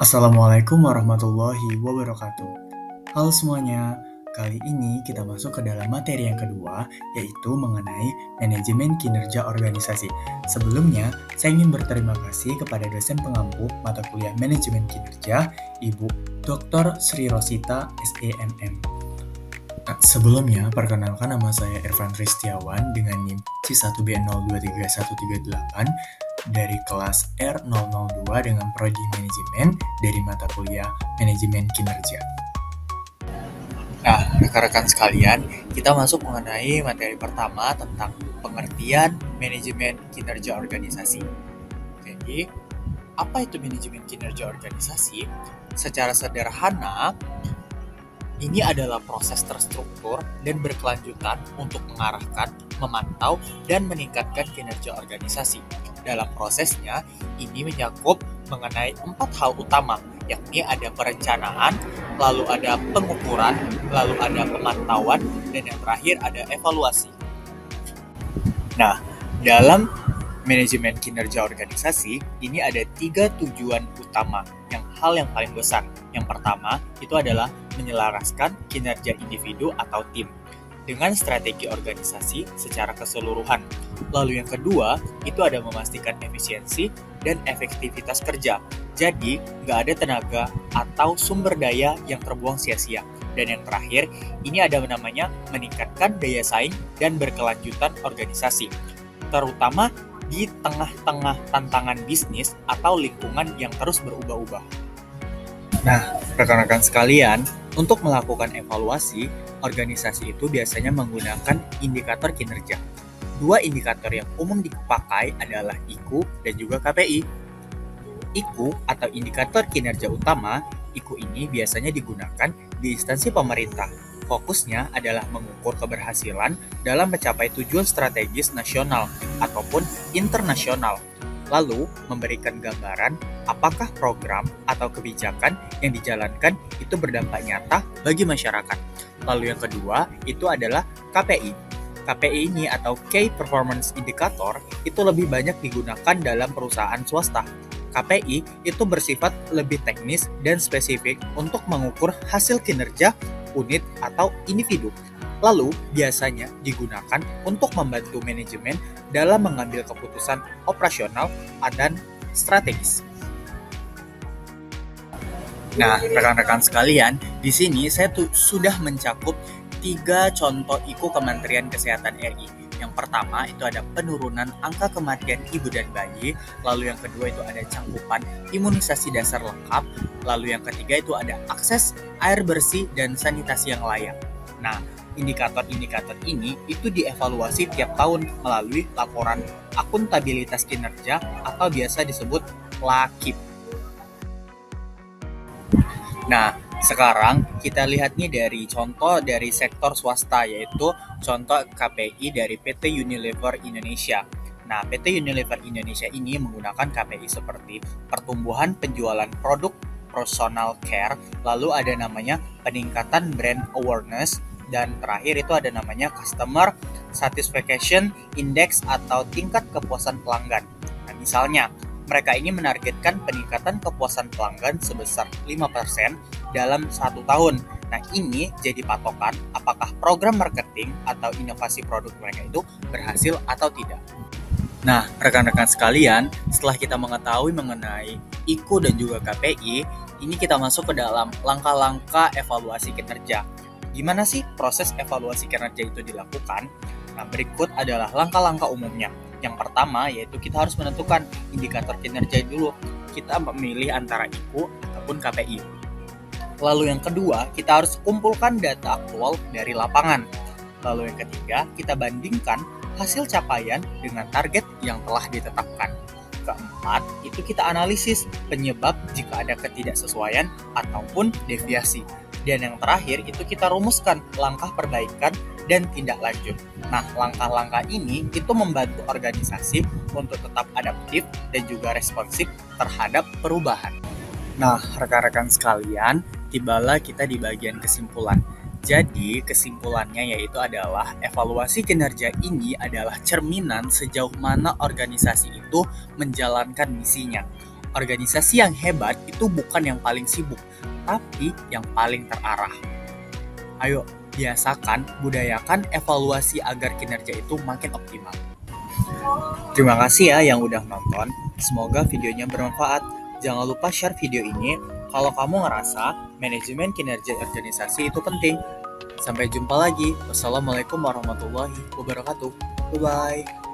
Assalamualaikum warahmatullahi wabarakatuh. Halo semuanya, kali ini kita masuk ke dalam materi yang kedua, yaitu mengenai manajemen kinerja organisasi. Sebelumnya, saya ingin berterima kasih kepada dosen pengampu mata kuliah manajemen kinerja, Ibu Dr. Sri Rosita, SEMM. Nah, sebelumnya, perkenalkan nama saya Irfan Ristiawan dengan NIM C1B023138 dari kelas R002 dengan prodi manajemen dari mata kuliah manajemen kinerja. Nah, rekan-rekan sekalian, kita masuk mengenai materi pertama tentang pengertian manajemen kinerja organisasi. Jadi, apa itu manajemen kinerja organisasi? Secara sederhana, ini adalah proses terstruktur dan berkelanjutan untuk mengarahkan, memantau, dan meningkatkan kinerja organisasi. Dalam prosesnya, ini mencakup mengenai 4 hal utama, yakni ada perencanaan, lalu ada pengukuran, lalu ada pemantauan, dan yang terakhir ada evaluasi. Nah, dalam manajemen kinerja organisasi, ini ada 3 tujuan utama, hal yang paling besar. Yang pertama, itu adalah menyelaraskan kinerja individu atau tim dengan strategi organisasi secara keseluruhan. Lalu yang kedua, itu ada memastikan efisiensi dan efektivitas kerja. Jadi, nggak ada tenaga atau sumber daya yang terbuang sia-sia. Dan yang terakhir, ini ada namanya meningkatkan daya saing dan berkelanjutan organisasi, terutama di tengah-tengah tantangan bisnis atau lingkungan yang terus berubah-ubah. Nah, rekan-rekan sekalian, untuk melakukan evaluasi, organisasi itu biasanya menggunakan indikator kinerja. 2 indikator yang umum dipakai adalah IKU dan juga KPI. IKU atau indikator kinerja utama, IKU ini biasanya digunakan di instansi pemerintah. Fokusnya adalah mengukur keberhasilan dalam mencapai tujuan strategis nasional ataupun internasional. Lalu, memberikan gambaran apakah program atau kebijakan yang dijalankan itu berdampak nyata bagi masyarakat. Lalu yang kedua, itu adalah KPI. KPI ini atau Key Performance Indicator itu lebih banyak digunakan dalam perusahaan swasta. KPI itu bersifat lebih teknis dan spesifik untuk mengukur hasil kinerja unit atau individu. Lalu, biasanya digunakan untuk membantu manajemen dalam mengambil keputusan operasional dan strategis. Nah, rekan-rekan sekalian, di sini saya sudah mencakup 3 contoh IKU Kementerian Kesehatan RI. Yang pertama itu ada penurunan angka kematian ibu dan bayi, lalu yang kedua itu ada cakupan imunisasi dasar lengkap, lalu yang ketiga itu ada akses air bersih dan sanitasi yang layak. Nah, indikator-indikator ini itu dievaluasi tiap tahun melalui laporan akuntabilitas kinerja atau biasa disebut LAKIP. Nah, sekarang kita lihat nih dari contoh dari sektor swasta, yaitu contoh KPI dari PT Unilever Indonesia. Nah, PT Unilever Indonesia ini menggunakan KPI seperti pertumbuhan penjualan produk personal care, lalu ada namanya peningkatan brand awareness, dan terakhir itu ada namanya Customer Satisfaction Index atau tingkat kepuasan pelanggan. Nah, misalnya, mereka ini menargetkan peningkatan kepuasan pelanggan sebesar 5% dalam 1 tahun. Nah, ini jadi patokan apakah program marketing atau inovasi produk mereka itu berhasil atau tidak. Nah, rekan-rekan sekalian, setelah kita mengetahui mengenai IKU dan juga KPI, ini kita masuk ke dalam langkah-langkah evaluasi kinerja. Gimana sih proses evaluasi kinerja itu dilakukan? Nah, berikut adalah langkah-langkah umumnya. Yang pertama, yaitu kita harus menentukan indikator kinerja dulu. Kita memilih antara IKU ataupun KPI. Lalu yang kedua, kita harus kumpulkan data aktual dari lapangan. Lalu yang ketiga, kita bandingkan hasil capaian dengan target yang telah ditetapkan. Keempat, itu kita analisis penyebab jika ada ketidaksesuaian ataupun deviasi. Dan yang terakhir, itu kita rumuskan langkah perbaikan dan tindak lanjut. Nah, langkah-langkah ini itu membantu organisasi untuk tetap adaptif dan juga responsif terhadap perubahan. Nah, rekan-rekan sekalian, tibalah kita di bagian kesimpulan. Jadi, kesimpulannya yaitu adalah evaluasi kinerja ini adalah cerminan sejauh mana organisasi itu menjalankan misinya. Organisasi yang hebat itu bukan yang paling sibuk, tapi yang paling terarah. Ayo, biasakan, budayakan evaluasi agar kinerja itu makin optimal. Terima kasih ya yang udah nonton. Semoga videonya bermanfaat. Jangan lupa share video ini kalau kamu ngerasa manajemen kinerja organisasi itu penting. Sampai jumpa lagi. Wassalamualaikum warahmatullahi wabarakatuh. Bye-bye.